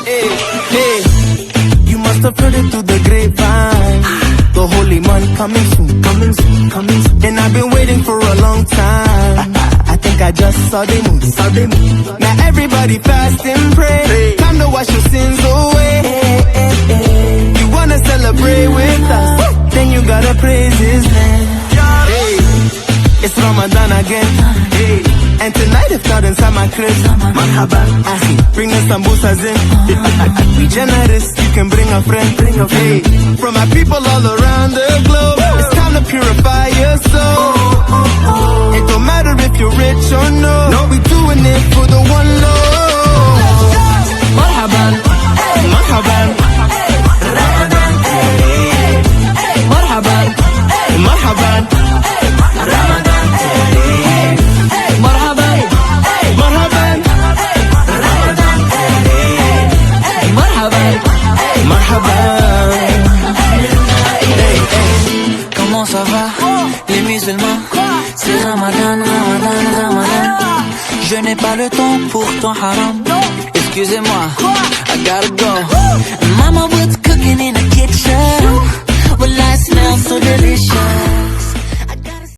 Hey, hey. You must have heard it through the grapevine. The holy month coming soon, coming soon, coming soon. And I've been waiting for a long time. I think I just saw the moon, saw the moon. Now everybody fast and pray. Time to wash your sins away. You wanna celebrate with us? Then you gotta praise His name. Hey, it's Ramadan again. Hey, and tonight if not inside my crib, marhaban, bring the sambusas in. We generous, you can bring a friend. Hey, from my people all around the globe, it's time to purify your soul. It don't matter if you're rich or no, we doing it for the one Lord. Marhaban, marhaban, Ramadan Kareem. Marhaban, marhaban, Ramadan Kareem. Marhaban, marhaban, Ramadan Kareem. Marhaban, marhaban. Hey, hey. Comment ça va, les musulmans? C'est Ramadan, Ramadan, Ramadan. Je n'ai pas le temps pour ton haram. Excusez-moi, I gotta go.